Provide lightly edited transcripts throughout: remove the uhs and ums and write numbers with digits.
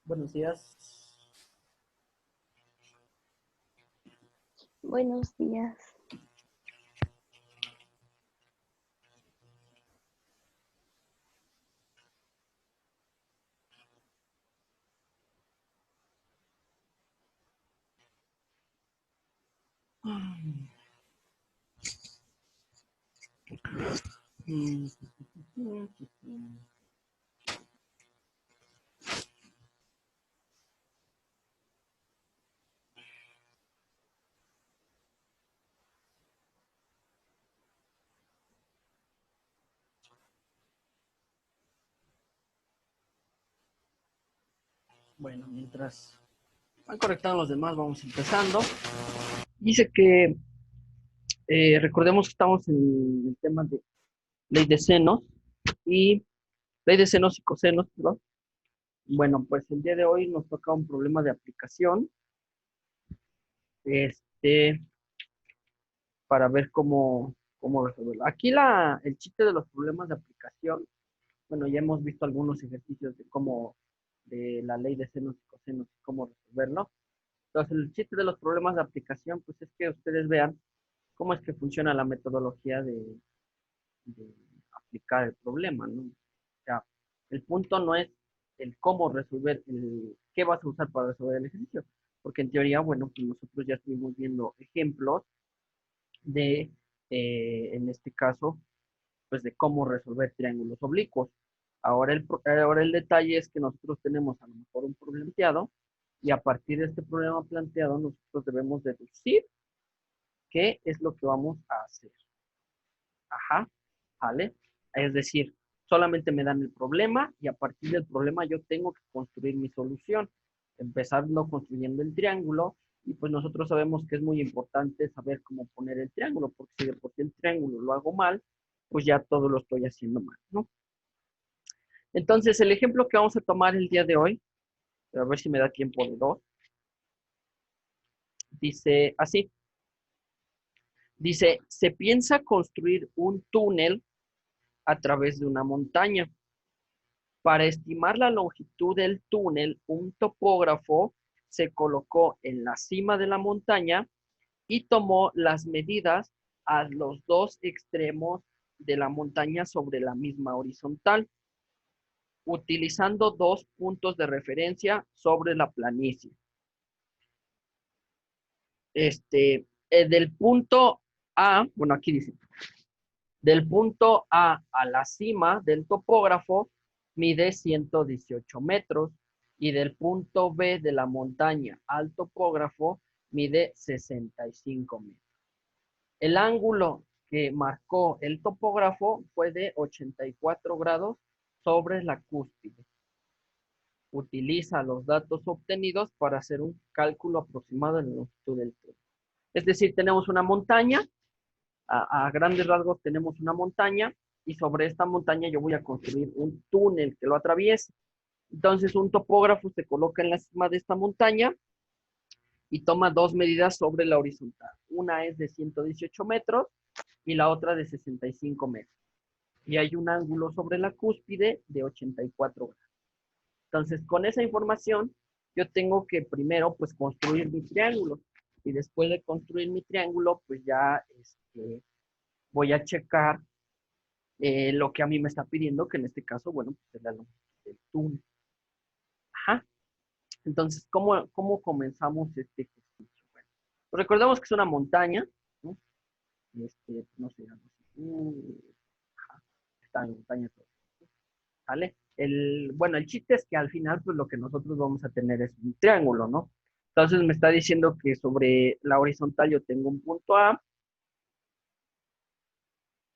Buenos días. Buenos días. Bueno, mientras van conectando los demás, vamos empezando. Dice que recordemos que estamos en el tema de ley de senos y ley de senos y cosenos, ¿no? Bueno, pues el día de hoy nos toca un problema de aplicación, este, para ver cómo resolverlo. Aquí el chiste de los problemas de aplicación, bueno, ya hemos visto algunos ejercicios de la ley de senos y cosenos y cómo resolverlo. Entonces, el chiste de los problemas de aplicación, pues es que ustedes vean cómo es que funciona la metodología de aplicar el problema, ¿no? O sea, el punto no es el cómo resolver, el qué vas a usar para resolver el ejercicio, porque en teoría, bueno, pues nosotros ya estuvimos viendo ejemplos de, en este caso, pues de cómo resolver triángulos oblicuos. Ahora el detalle es que nosotros tenemos a lo mejor un problema planteado y a partir de este problema planteado nosotros debemos deducir qué es lo que vamos a hacer. Ajá, ¿vale? Es decir, solamente me dan el problema y a partir del problema yo tengo que construir mi solución, empezando construyendo el triángulo y pues nosotros sabemos que es muy importante saber cómo poner el triángulo, porque si de por sí el triángulo lo hago mal, pues ya todo lo estoy haciendo mal, ¿no? Entonces, el ejemplo que vamos a tomar el día de hoy, a ver si me da tiempo de dos, dice así, dice, se piensa construir un túnel a través de una montaña. Para estimar la longitud del túnel, un topógrafo se colocó en la cima de la montaña y tomó las medidas a los dos extremos de la montaña sobre la misma horizontal, utilizando dos puntos de referencia sobre la planicie. Del punto A, bueno, aquí dice, del punto A la cima del topógrafo mide 118 metros y del punto B de la montaña al topógrafo mide 65 metros. El ángulo que marcó el topógrafo fue de 84 grados sobre la cúspide. Utiliza los datos obtenidos para hacer un cálculo aproximado de la longitud del túnel. Es decir, tenemos una montaña, a grandes rasgos tenemos una montaña y sobre esta montaña yo voy a construir un túnel que lo atraviese. Entonces un topógrafo se coloca en la cima de esta montaña y toma dos medidas sobre la horizontal. Una es de 118 metros y la otra de 65 metros. Y hay un ángulo sobre la cúspide de 84 grados. Entonces, con esa información, yo tengo que primero, pues, construir mi triángulo. Y después de construir mi triángulo, pues ya voy a checar lo que a mí me está pidiendo, que en este caso, bueno, pues es la longitud del túnel. Ajá. Entonces, ¿cómo comenzamos este ejercicio? Bueno, pues recordemos que es una montaña, ¿no? No sé, ajá, está en montaña todo, ¿vale? Bueno, el chiste es que al final, pues lo que nosotros vamos a tener es un triángulo, ¿no? Entonces me está diciendo que sobre la horizontal yo tengo un punto A,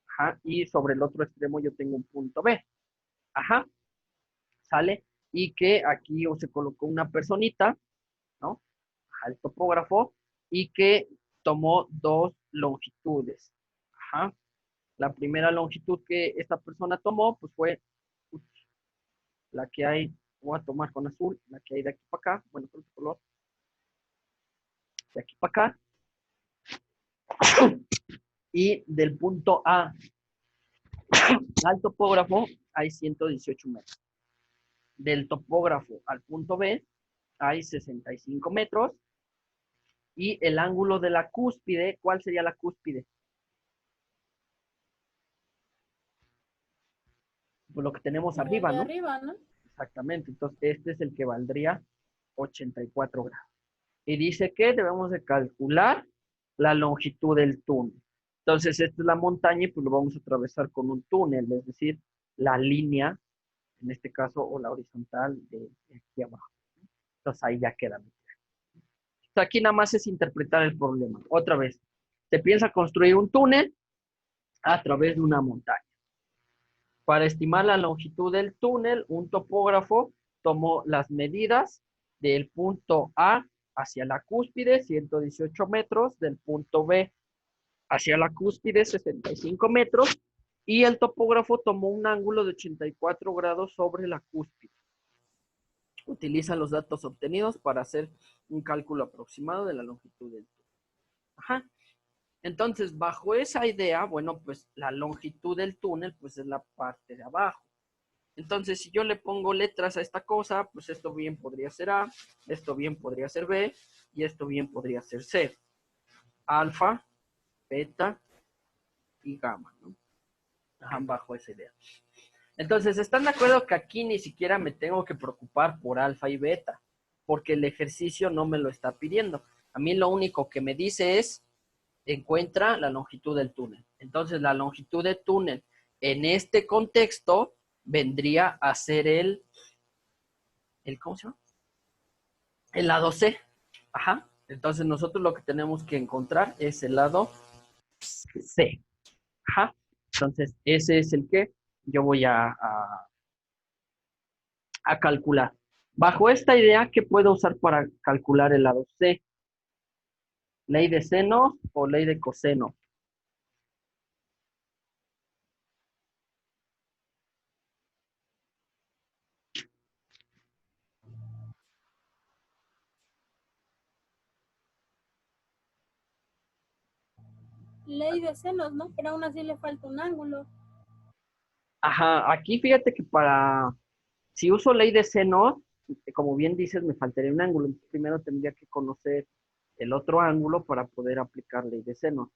ajá, y sobre el otro extremo yo tengo un punto B, ajá, ¿sale? Y que aquí se colocó una personita, ¿no? Ajá, el topógrafo, y que tomó dos longitudes, ajá. La primera longitud que esta persona tomó, pues fue la que hay, voy a tomar con azul, la que hay de aquí para acá, bueno, con otro color, de aquí para acá, y del punto A al topógrafo hay 118 metros. del topógrafo al punto B hay 65 metros. Y el ángulo de la cúspide, ¿cuál sería la cúspide? Pues lo que tenemos El arriba, de ¿no? arriba, ¿no? Exactamente. Entonces, este es el que valdría 84 grados. Y dice que debemos de calcular la longitud del túnel. Entonces, esta es la montaña y pues lo vamos a atravesar con un túnel, es decir, la línea, en este caso, o la horizontal de aquí abajo. Entonces, ahí ya queda. Aquí nada más es interpretar el problema. Otra vez, se piensa construir un túnel a través de una montaña. Para estimar la longitud del túnel, un topógrafo tomó las medidas del punto A hacia la cúspide, 118 metros, del punto B hacia la cúspide, 65 metros, y el topógrafo tomó un ángulo de 84 grados sobre la cúspide. Utiliza los datos obtenidos para hacer un cálculo aproximado de la longitud del túnel. Ajá. Entonces, bajo esa idea, bueno, pues la longitud del túnel, pues es la parte de abajo. Entonces, si yo le pongo letras a esta cosa, pues esto bien podría ser A, esto bien podría ser B, y esto bien podría ser C. Alfa, beta y gamma, ¿no? Ajá, bajo esa idea. Entonces, ¿están de acuerdo que aquí ni siquiera me tengo que preocupar por alfa y beta? Porque el ejercicio no me lo está pidiendo. A mí lo único que me dice es, encuentra la longitud del túnel. Entonces, la longitud del túnel en este contexto vendría a ser ¿cómo se llama? El lado C. Ajá. Entonces, nosotros lo que tenemos que encontrar es el lado C. Ajá. Entonces, ese es el que yo voy a calcular. Bajo esta idea, ¿qué puedo usar para calcular el lado C? ¿Ley de seno o ley de coseno? Ley de senos, ¿no? Pero aún así le falta un ángulo. Ajá, aquí fíjate que si uso ley de seno, como bien dices, me faltaría un ángulo. Primero tendría que conocer el otro ángulo para poder aplicar ley de seno.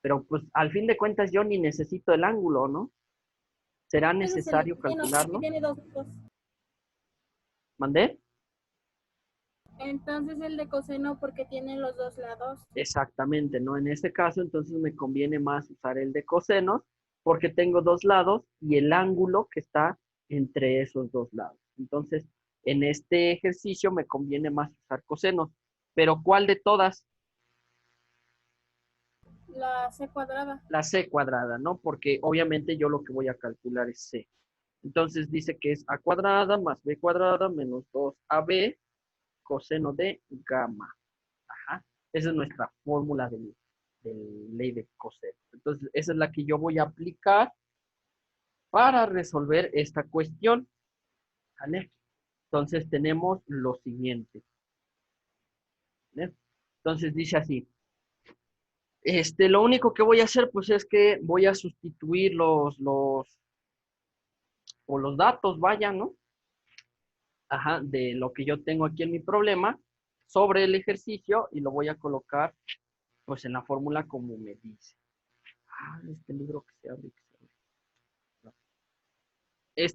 Pero pues al fin de cuentas yo ni necesito el ángulo, ¿no? ¿Será Ese es el necesario que tiene, porque calcularlo? tiene dos. ¿Mandé? Entonces el de coseno porque tiene los dos lados. Exactamente, ¿no? En este caso, entonces me conviene más usar el de cosenos porque tengo dos lados y el ángulo que está entre esos dos lados. Entonces, en este ejercicio me conviene más usar cosenos. Pero ¿cuál de todas? La C cuadrada. La C cuadrada, ¿no? Porque obviamente yo lo que voy a calcular es C. Entonces dice que es A cuadrada más B cuadrada menos 2AB coseno de gamma. Ajá. Esa es nuestra fórmula de ley de coseno. Entonces, esa es la que yo voy a aplicar para resolver esta cuestión. ¿Vale? Entonces, tenemos lo siguiente. ¿Vale? Entonces, dice así. Lo único que voy a hacer, pues, es que voy a sustituir los datos, vaya, ¿no? Ajá, de lo que yo tengo aquí en mi problema sobre el ejercicio y lo voy a colocar, pues, en la fórmula como me dice. Este libro que se abre, que se abre.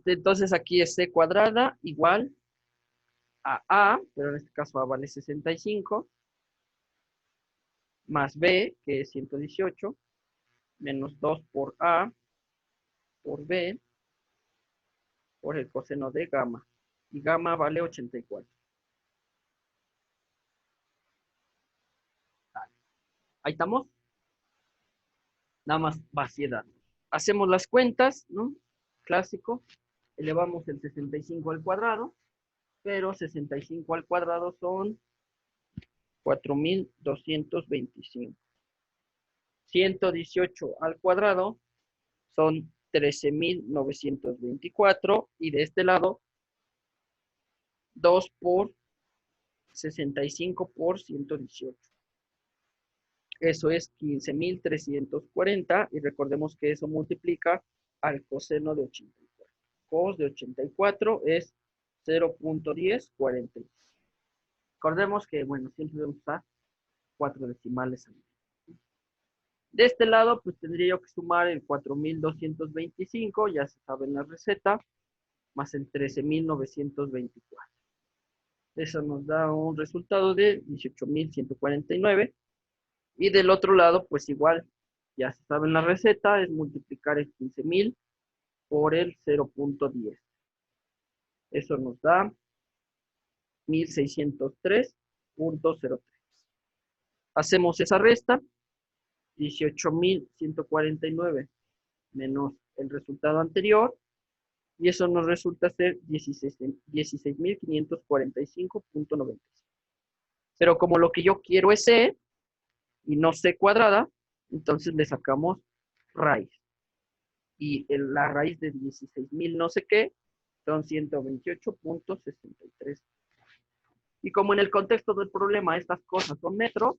Entonces aquí es C cuadrada igual a, pero en este caso A vale 65, más B, que es 118, menos 2 por A, por B, por el coseno de gamma. Y gamma vale 84. Vale. Ahí estamos. Nada más vaciedad. Hacemos las cuentas, ¿no? Clásico. Elevamos el 65 al cuadrado, pero 65 al cuadrado son 4225. 118 al cuadrado son 13.924 y de este lado 2 por 65 por 118. Eso es 15.340 y recordemos que eso multiplica al coseno de 84. Cos de 84 es 0.1043. Recordemos que, bueno, siempre debemos usar 4 decimales. De este lado, pues tendría yo que sumar el 4.225, ya se sabe en la receta, más el 13.924. Eso nos da un resultado de 18.149. Y del otro lado, pues igual, ya se sabe en la receta, es multiplicar el 15.000 por el 0.10. Eso nos da 1.603.03. Hacemos esa resta, 18.149 menos el resultado anterior, y eso nos resulta ser 16.545.95. Pero como lo que yo quiero es C y no C cuadrada, entonces le sacamos raíz. Y la raíz de 16.000 no sé qué son 128.63. Y como en el contexto del problema estas cosas son metros,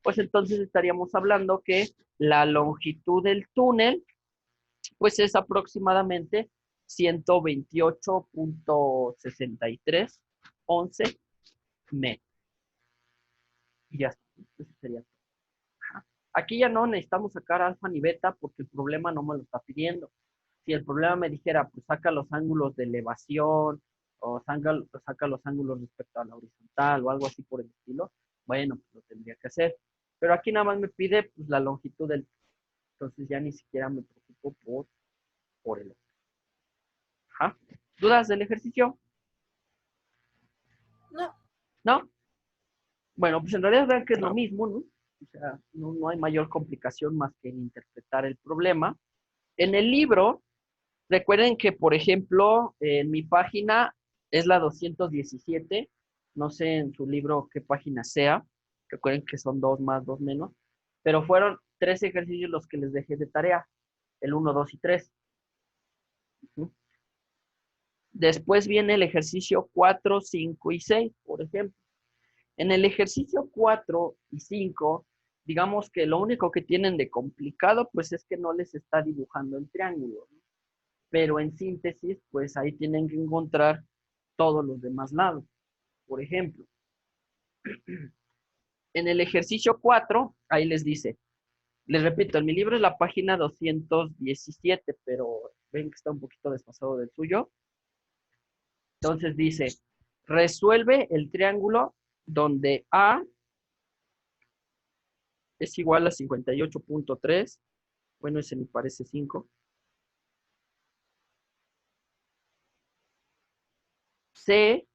pues entonces estaríamos hablando que la longitud del túnel pues es aproximadamente 128.6311 metros. Y ya está. Eso sería todo. Aquí ya no necesitamos sacar alfa ni beta porque el problema no me lo está pidiendo. Si el problema me dijera, pues saca los ángulos de elevación o saca los ángulos respecto a la horizontal o algo así por el estilo, bueno, pues lo tendría que hacer. Pero aquí nada más me pide pues, la longitud del... Entonces ya ni siquiera me preocupo por el otro. Ajá. ¿Dudas del ejercicio? No, ¿No? Bueno, pues en realidad vean que es lo mismo, ¿no? O sea, no hay mayor complicación más que en interpretar el problema. En el libro, recuerden que, por ejemplo, en mi página es la 217. No sé en su libro qué página sea. Recuerden que son 2 más, 2 menos. Pero fueron 3 ejercicios los que les dejé de tarea. El 1, 2 y 3. Después viene el ejercicio 4, 5 y 6, por ejemplo. En el ejercicio 4 y 5, digamos que lo único que tienen de complicado, pues es que no les está dibujando el triángulo, ¿no? Pero en síntesis, pues ahí tienen que encontrar todos los demás lados. Por ejemplo, en el ejercicio 4, ahí les dice, les repito, en mi libro es la página 217, pero ven que está un poquito desfasado del suyo. Entonces dice, resuelve el triángulo donde A es igual a 58.3. Bueno, ese me parece 5. C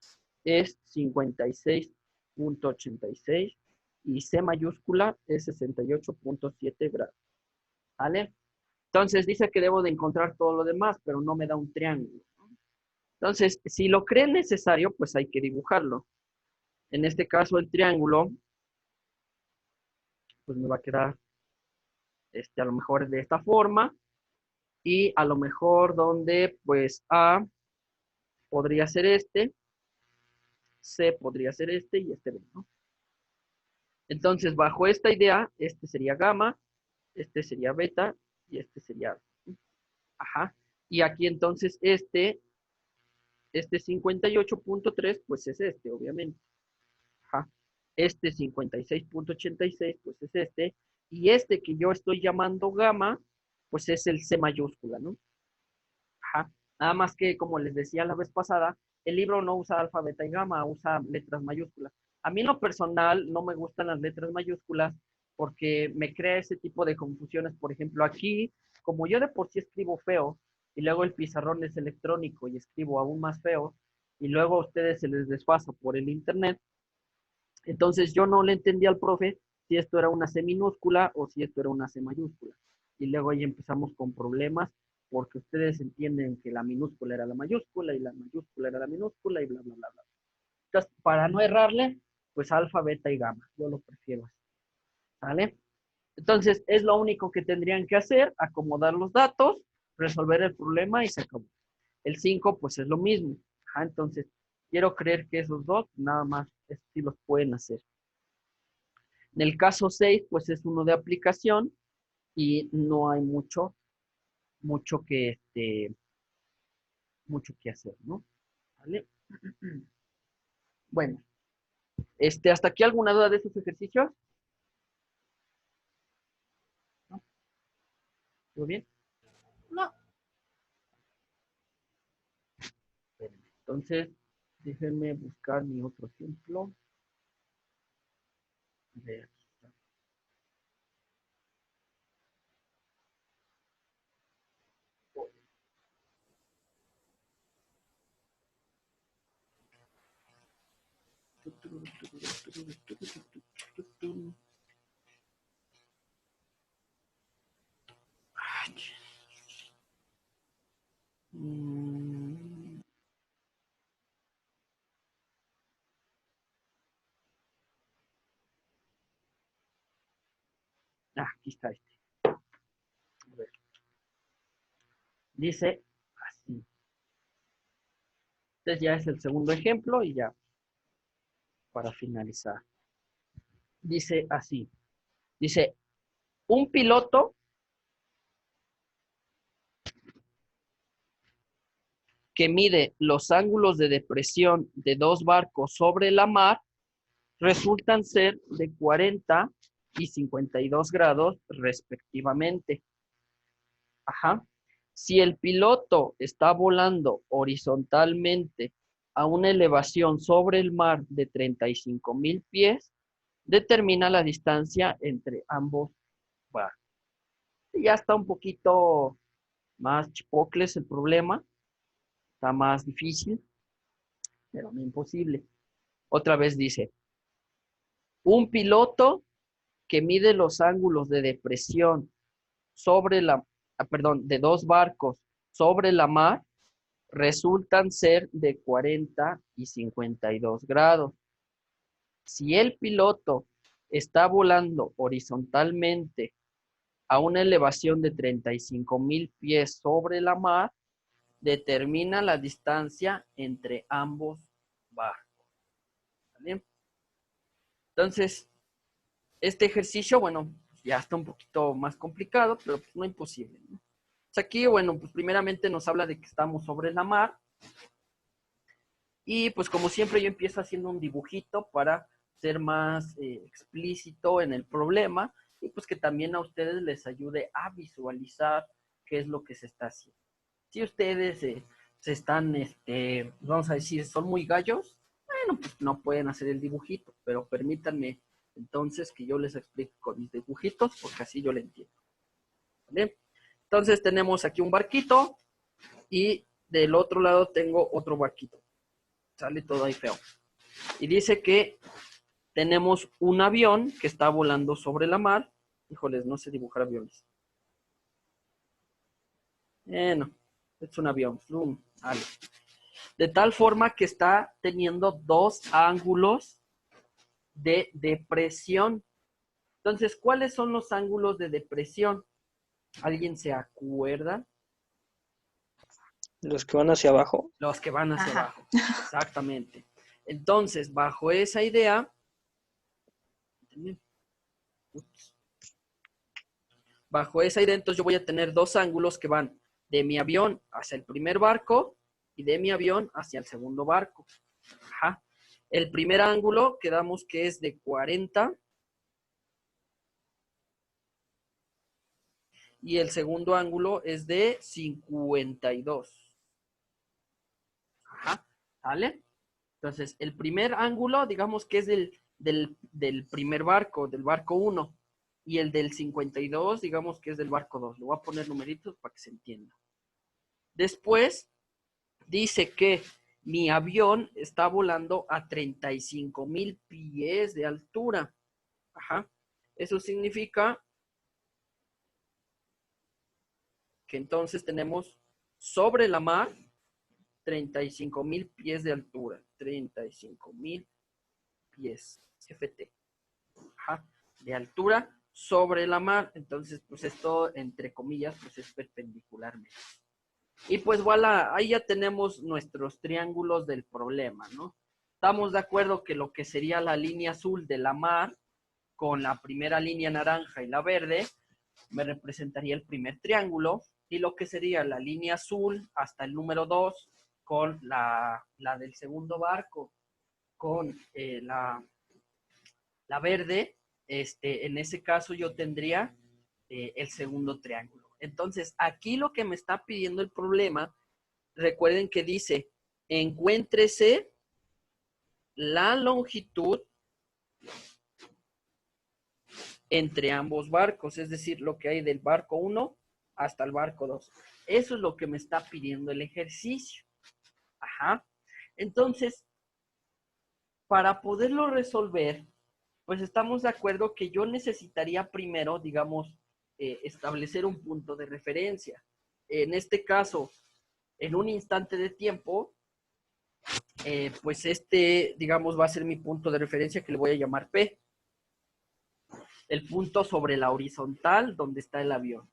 es 56.86 y C mayúscula es 68.7 grados. ¿Vale? Entonces dice que debo de encontrar todo lo demás, pero no me da un triángulo. Entonces, si lo creen necesario, pues hay que dibujarlo. En este caso, el triángulo, pues me va a quedar a lo mejor de esta forma. Y a lo mejor donde, pues, A podría ser este, C podría ser este y este B, ¿no? Entonces, bajo esta idea, este sería gamma, este sería beta y este sería alfa. Ajá. Y aquí entonces este 58.3, pues es este, obviamente. Ajá. Este 56.86, pues es este. Y este que yo estoy llamando gamma, pues es el C mayúscula, ¿no? Ajá. Nada más que, como les decía la vez pasada, el libro no usa alfa, beta y gamma, usa letras mayúsculas. A mí en lo personal no me gustan las letras mayúsculas porque me crea ese tipo de confusiones. Por ejemplo, aquí, como yo de por sí escribo feo, y luego el pizarrón es electrónico y escribo aún más feo, y luego a ustedes se les desfasa por el internet, entonces yo no le entendía al profe si esto era una C minúscula o si esto era una C mayúscula. Y luego ahí empezamos con problemas porque ustedes entienden que la minúscula era la mayúscula y la mayúscula era la minúscula y bla, bla, bla, bla. Entonces, para no errarle, pues alfa, beta y gamma. Yo lo prefiero así. ¿Vale? Entonces, es lo único que tendrían que hacer, acomodar los datos, resolver el problema y se acabó. El 5, pues es lo mismo. Ajá, entonces, quiero creer que esos dos nada más sí los pueden hacer. En el caso 6, pues es uno de aplicación y no hay mucho que hacer, ¿no? ¿Vale? Bueno, ¿hasta aquí alguna duda de estos ejercicios? ¿No? ¿Todo bien? No, Espérenme. Entonces, déjenme buscar mi otro ejemplo. A ver, aquí está. Mm, aquí está este. A ver. Dice así. Entonces ya es el segundo ejemplo y ya para finalizar. Dice así. Dice, un piloto que mide los ángulos de depresión de dos barcos sobre la mar resultan ser de 40 y 52 grados respectivamente. Ajá. Si el piloto está volando horizontalmente a una elevación sobre el mar de 35,000 pies, determina la distancia entre ambos barcos. Ya está un poquito más chipocles el problema, está más difícil, pero no imposible. Otra vez dice, un piloto que mide los ángulos de depresión sobre de dos barcos sobre la mar resultan ser de 40 y 52 grados. Si el piloto está volando horizontalmente a una elevación de 35,000 pies sobre la mar, determina la distancia entre ambos barcos. ¿Vale? Entonces, este ejercicio, bueno, ya está un poquito más complicado, pero pues no imposible, ¿no? Pues aquí, bueno, pues primeramente nos habla de que estamos sobre la mar. Y pues como siempre yo empiezo haciendo un dibujito para ser más explícito en el problema y pues que también a ustedes les ayude a visualizar qué es lo que se está haciendo. Si ustedes se están, vamos a decir, son muy gallos, bueno, pues no pueden hacer el dibujito, pero permítanme entonces que yo les explique con mis dibujitos porque así yo le entiendo. ¿Vale? Entonces tenemos aquí un barquito y del otro lado tengo otro barquito. Sale todo ahí feo. Y dice que tenemos un avión que está volando sobre la mar. Híjoles, no sé dibujar aviones. No, es un avión. Vale. De tal forma que está teniendo dos ángulos de depresión. Entonces, ¿cuáles son los ángulos de depresión? ¿Alguien se acuerda? Los que van hacia abajo. Los que van hacia abajo. Exactamente. Entonces, bajo esa idea, entonces yo voy a tener dos ángulos que van de mi avión hacia el primer barco y de mi avión hacia el segundo barco. Ajá. El primer ángulo quedamos que es de 40 y el segundo ángulo es de 52. Ajá. ¿Sale? Entonces, el primer ángulo, digamos que es del primer barco, del barco 1, y el del 52, digamos que es del barco 2. Le voy a poner numeritos para que se entienda. Después, dice que mi avión está volando a 35,000 pies de altura. Ajá. Eso significa que entonces tenemos sobre la mar 35,000 pies de altura. 35,000 pies. FT. Ajá. De altura sobre la mar. Entonces, pues esto, entre comillas, pues es perpendicularmente. Y pues voilà, ahí ya tenemos nuestros triángulos del problema, ¿no? Estamos de acuerdo que lo que sería la línea azul de la mar con la primera línea naranja y la verde me representaría el primer triángulo y lo que sería la línea azul hasta el número 2 con la del segundo barco, con la verde, en ese caso yo tendría el segundo triángulo. Entonces, aquí lo que me está pidiendo el problema, recuerden que dice, encuéntrese la longitud entre ambos barcos, es decir, lo que hay del barco 1 hasta el barco 2. Eso es lo que me está pidiendo el ejercicio. Ajá. Entonces, para poderlo resolver, pues estamos de acuerdo que yo necesitaría primero, digamos, establecer un punto de referencia. En este caso, en un instante de tiempo, pues digamos, va a ser mi punto de referencia que le voy a llamar P. El punto sobre la horizontal donde está el avión.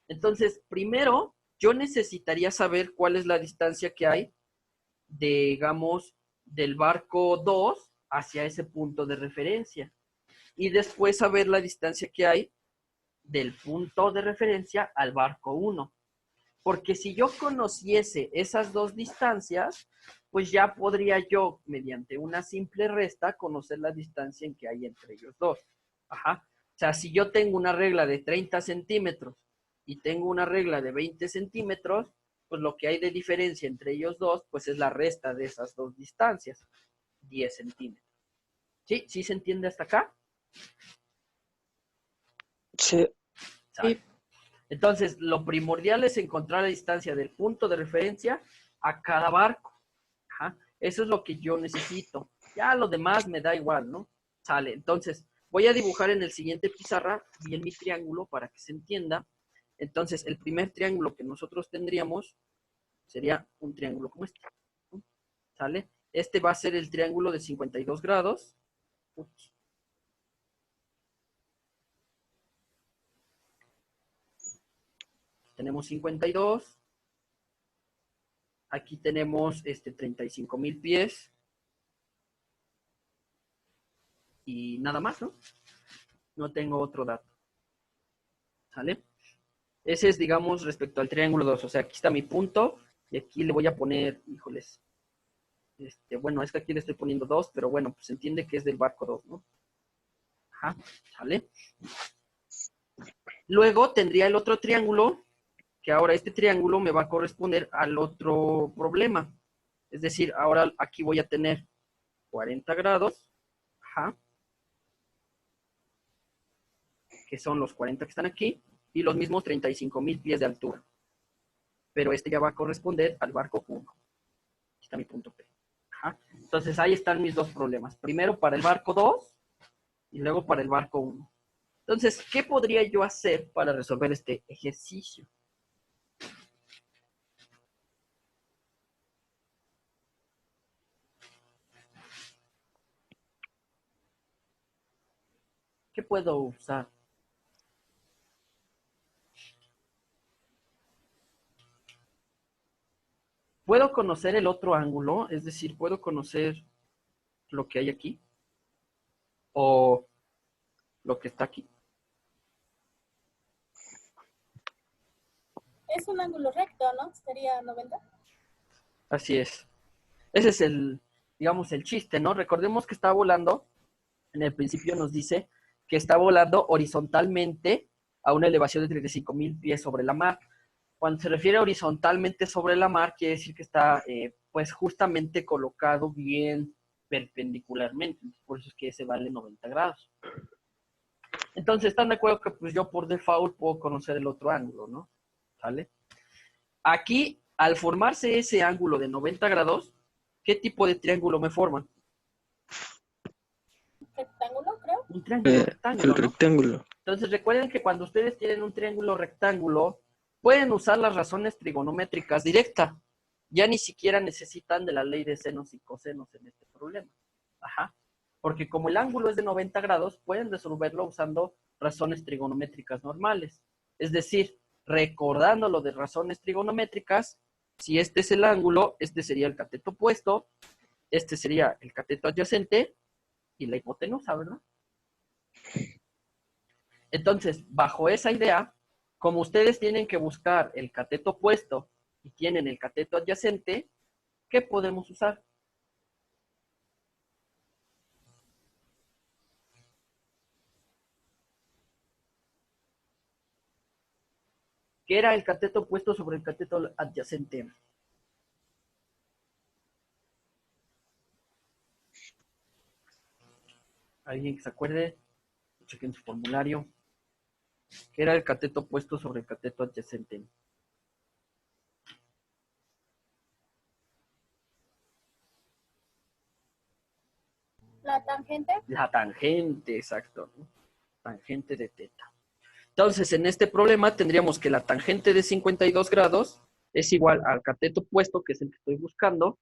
Entonces, primero, yo necesitaría saber cuál es la distancia que hay, digamos, del barco 2 hacia ese punto de referencia. Y después saber la distancia que hay del punto de referencia al barco 1. Porque si yo conociese esas dos distancias, pues ya podría yo, mediante una simple resta, conocer la distancia en que hay entre ellos dos. Ajá. O sea, si yo tengo una regla de 30 centímetros y tengo una regla de 20 centímetros, pues lo que hay de diferencia entre ellos dos, pues es la resta de esas dos distancias, 10 centímetros. ¿Sí? ¿Sí se entiende hasta acá? Sí. ¿Sabe? Entonces, lo primordial es encontrar la distancia del punto de referencia a cada barco. Ajá. Eso es lo que yo necesito. Ya lo demás me da igual, ¿no? Sale. Entonces, voy a dibujar en el siguiente pizarra bien mi triángulo para que se entienda. Entonces, el primer triángulo que nosotros tendríamos sería un triángulo como este. ¿Sale? Este va a ser el triángulo de 52 grados. Ups. Tenemos 52. Aquí tenemos 35,000 pies. Y nada más, ¿no? No tengo otro dato. ¿Sale? Ese es, digamos, respecto al triángulo 2. O sea, aquí está mi punto. Y aquí le voy a poner, híjoles. Bueno, es que aquí le estoy poniendo 2, pero bueno, pues se entiende que es del barco 2, ¿no? Ajá, ¿sale? Luego tendría el otro triángulo, que ahora este triángulo me va a corresponder al otro problema. Es decir, ahora aquí voy a tener 40 grados, ajá, que son los 40 que están aquí, y los mismos 35,000 pies de altura. Pero este ya va a corresponder al barco 1. Aquí está mi punto P. Ajá. Entonces ahí están mis dos problemas. Primero para el barco 2 y luego para el barco 1. Entonces, ¿qué podría yo hacer para resolver este ejercicio? ¿Qué puedo usar? ¿Puedo conocer el otro ángulo? Es decir, ¿puedo conocer lo que hay aquí? ¿O lo que está aquí? Es un ángulo recto, ¿no? Sería 90. Así es. Ese es digamos, el chiste, ¿no? Recordemos que está volando, en el principio nos dice que está volando horizontalmente a una elevación de 35,000 pies sobre la mar. Cuando se refiere horizontalmente sobre la mar, quiere decir que está, pues, justamente colocado bien perpendicularmente. Por eso es que ese vale 90 grados. Entonces, ¿están de acuerdo que pues yo por default puedo conocer el otro ángulo, ¿no? ¿Sale? Aquí, al formarse ese ángulo de 90 grados, ¿qué tipo de triángulo me forma? Rectángulo, creo. Un triángulo rectángulo, El ¿no? rectángulo. Entonces, recuerden que cuando ustedes tienen un triángulo rectángulo, pueden usar las razones trigonométricas directa. Ya ni siquiera necesitan de la ley de senos y cosenos en este problema. Ajá. Porque como el ángulo es de 90 grados, pueden resolverlo usando razones trigonométricas normales. Es decir, recordando lo de razones trigonométricas, si este es el ángulo, este sería el cateto opuesto, este sería el cateto adyacente y la hipotenusa, ¿verdad? Entonces, bajo esa idea, como ustedes tienen que buscar el cateto opuesto y tienen el cateto adyacente, ¿qué podemos usar? ¿Qué era el cateto puesto sobre el cateto adyacente? ¿Alguien que se acuerde? Chequen su formulario. ¿Qué era el cateto puesto sobre el cateto adyacente? La tangente. La tangente, exacto, ¿no? Tangente de teta. Entonces, en este problema tendríamos que la tangente de 52 grados es igual al cateto opuesto, que es el que estoy buscando,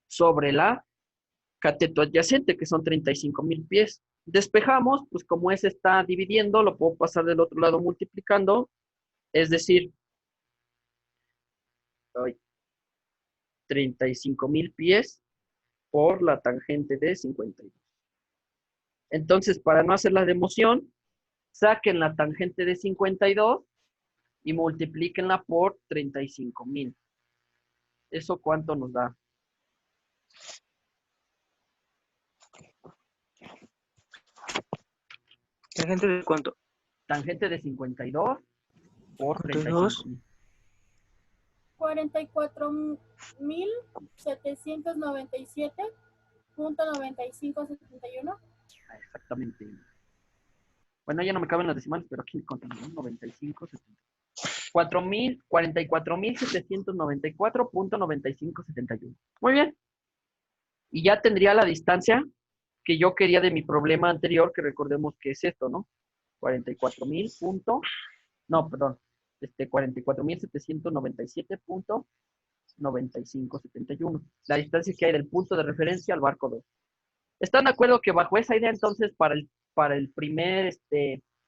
sobre la cateto adyacente, que son 35,000 pies. Despejamos, pues como ese está dividiendo, lo puedo pasar del otro lado multiplicando, es decir, 35,000 pies por la tangente de 52. Entonces, para no hacer la democión, saquen la tangente de 52 y multiplíquenla por 35,000. ¿Eso cuánto nos da? ¿Tangente de cuánto? Tangente de 52 por 52. 35,000. 44.797.9571. Exactamente. Bueno, ya no me caben las decimales, pero aquí contamos, 95, 70. 44,794.9571. Muy bien. Y ya tendría la distancia que yo quería de mi problema anterior, que recordemos que es esto, ¿no? 44,000 punto, no, perdón, 44,797.9571. La distancia que hay del punto de referencia al barco 2. ¿Están de acuerdo que bajo esa idea, entonces, para el primer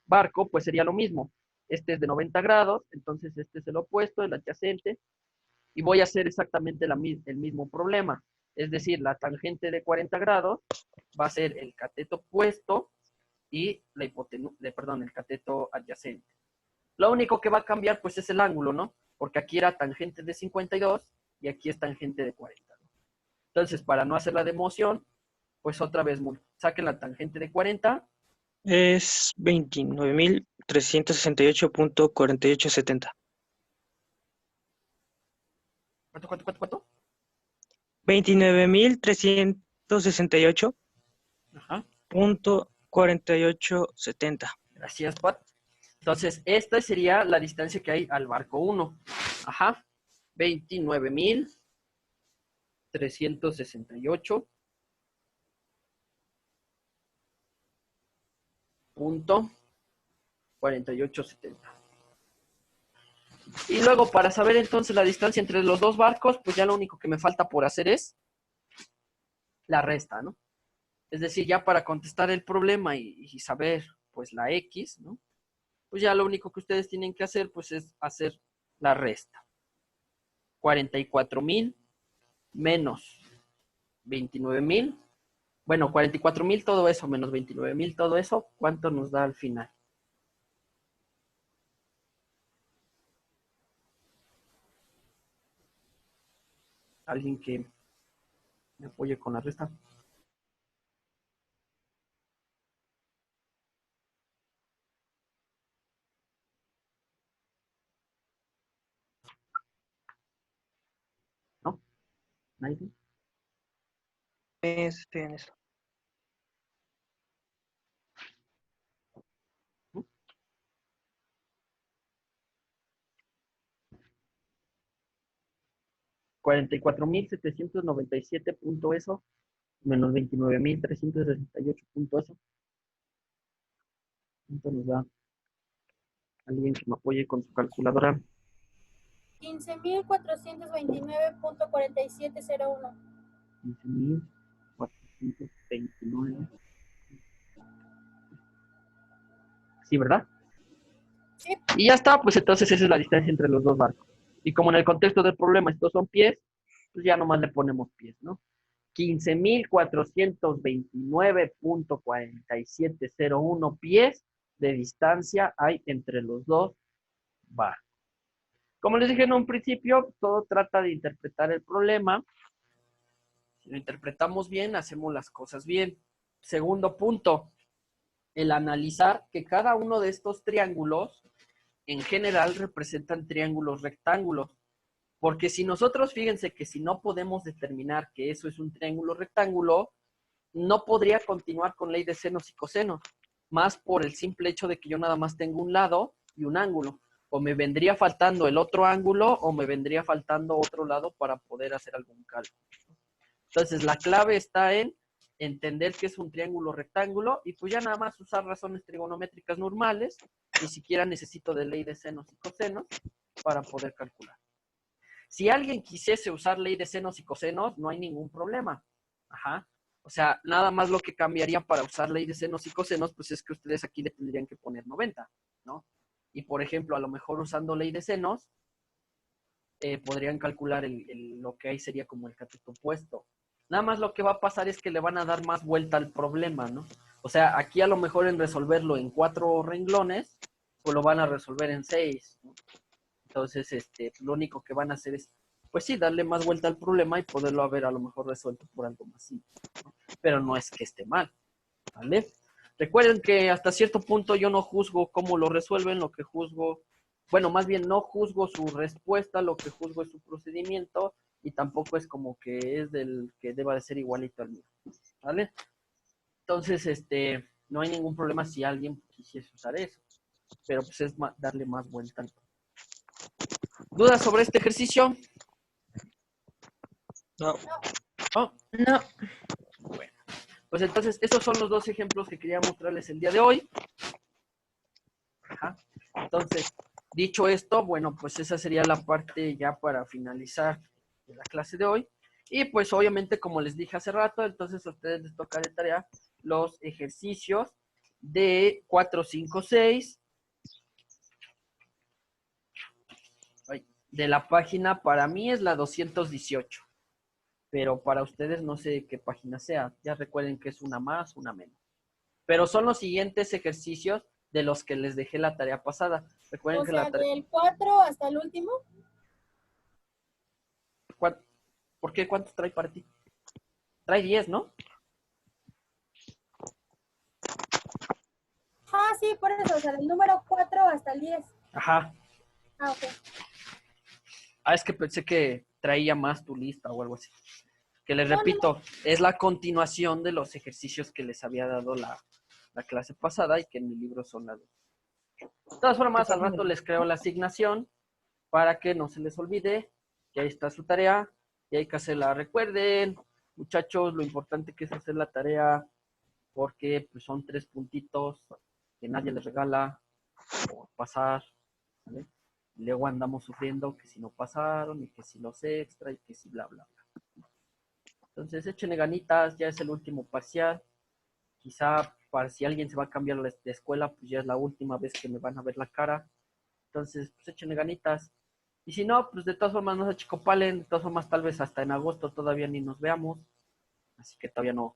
barco, pues sería lo mismo? Este es de 90 grados, entonces este es el opuesto, el adyacente, y voy a hacer exactamente el mismo problema. Es decir, la tangente de 40 grados va a ser el cateto opuesto y el cateto adyacente. Lo único que va a cambiar, pues, es el ángulo, ¿no? Porque aquí era tangente de 52 y aquí es tangente de 40. Entonces, para no hacer la democión, pues otra vez saquen la tangente de 40. Es 29.368.4870. ¿Cuánto? 29.368.4870. Ajá. Gracias, Pat. Entonces, esta sería la distancia que hay al barco 1. Ajá. 29.368.4870. Y luego, para saber entonces la distancia entre los dos barcos, pues ya lo único que me falta por hacer es la resta, ¿no? Es decir, ya para contestar el problema y saber, pues, la X, ¿no? Pues ya lo único que ustedes tienen que hacer, pues, es hacer la resta. 44,000 menos 29,000. Bueno, 44,000 todo eso, menos 29,000 todo eso, ¿cuánto nos da al final? ¿Alguien que me apoye con la resta? ¿No? ¿Nadie? Estoy en eso. ¿No? 44,797 punto eso, menos 29,368 punto eso. ¿Cuánto nos da? Alguien que me apoye con su calculadora. 15.429.4701. 15,429. Sí, ¿verdad? Sí. Y ya está, pues entonces esa es la distancia entre los dos barcos. Y como en el contexto del problema estos son pies, pues ya nomás le ponemos pies, ¿no? 15,429.4701 pies de distancia hay entre los dos barcos. Como les dije en un principio, todo trata de interpretar el problema Si lo interpretamos bien, hacemos las cosas bien. Segundo punto, el analizar que cada uno de estos triángulos en general representan triángulos rectángulos. Porque si nosotros, fíjense que si no podemos determinar que eso es un triángulo rectángulo, no podría continuar con ley de senos y cosenos, más por el simple hecho de que yo nada más tengo un lado y un ángulo. O me vendría faltando el otro ángulo o me vendría faltando otro lado para poder hacer algún cálculo. Entonces, la clave está en entender que es un triángulo rectángulo y pues ya nada más usar razones trigonométricas normales. Ni siquiera necesito de ley de senos y cosenos para poder calcular. Si alguien quisiese usar ley de senos y cosenos, no hay ningún problema. Ajá. O sea, nada más lo que cambiaría para usar ley de senos y cosenos, pues es que ustedes aquí le tendrían que poner 90, ¿no? Y por ejemplo, a lo mejor usando ley de senos, podrían calcular lo que ahí sería como el cateto opuesto. Nada más lo que va a pasar es que le van a dar más vuelta al problema, ¿no? O sea, aquí a lo mejor en resolverlo en 4 renglones, pues lo van a resolver en 6, ¿no? Entonces, lo único que van a hacer es, pues sí, darle más vuelta al problema y poderlo haber a lo mejor resuelto por algo más simple, ¿no? Pero no es que esté mal, ¿vale? Recuerden que hasta cierto punto yo no juzgo cómo lo resuelven, lo que juzgo, bueno, más bien no juzgo su respuesta, lo que juzgo es su procedimiento y tampoco es como que es del que deba de ser igualito al mío, ¿vale? Entonces, no hay ningún problema si alguien quisiese usar eso, pero pues es darle más vuelta al problema. ¿Dudas sobre este ejercicio? No. ¿No? No. Bueno, pues entonces esos son los 2 ejemplos que quería mostrarles el día de hoy. Ajá. Entonces, dicho esto, bueno, pues esa sería la parte ya para finalizar de la clase de hoy. Y pues obviamente, como les dije hace rato, entonces a ustedes les toca de tarea los ejercicios de 4, 5, 6. De la página, para mí es la 218. Pero para ustedes no sé qué página sea. Ya recuerden que es una más, una menos. Pero son los siguientes ejercicios de los que les dejé la tarea pasada. Recuerden O que sea, del 4 hasta el último. ¿Por qué? ¿Cuántos trae para ti? Trae 10, ¿no? Ah, sí, por eso, o sea, del número 4 hasta el 10. Ajá. Ah, ok. Ah, es que pensé que traía más tu lista o algo así. Que les No, no, repito, es la continuación de los ejercicios que les había dado la clase pasada y que en mi libro son las 2. De todas formas, al rato les creo la asignación para que no se les olvide que ahí está su tarea y hay que hacerla. Recuerden, muchachos, lo importante que es hacer la tarea porque pues, son 3 puntitos que nadie les regala por pasar, ¿vale? Luego andamos sufriendo que si no pasaron y que si los extra y que si bla, bla, bla. Entonces, échenle ganitas, ya es el último parcial. Quizá para si alguien se va a cambiar de escuela, pues ya es la última vez que me van a ver la cara. Entonces, pues échenle ganitas. Y si no, pues de todas formas no se achicopalen, de todas formas tal vez hasta en agosto todavía ni nos veamos. Así que todavía no,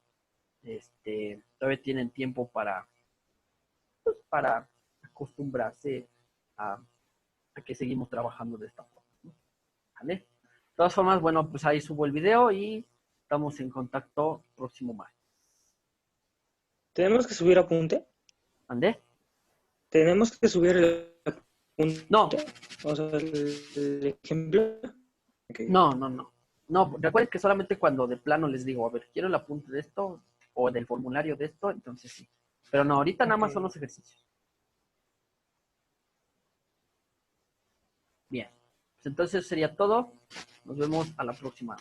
todavía tienen tiempo pues, para acostumbrarse a que seguimos trabajando de esta forma, ¿no? ¿Vale? De todas formas, bueno, pues ahí subo el video y estamos en contacto próximo martes. ¿Tenemos que subir apunte? ¿Andé? ¿Tenemos que subir el apunte? No, O sea, el ejemplo. Okay. no. No, recuerden que solamente cuando de plano les digo, a ver, quiero el apunte de esto o del formulario de esto, entonces sí. Pero no, ahorita nada más son los ejercicios. Bien, pues entonces sería todo. Nos vemos a la próxima.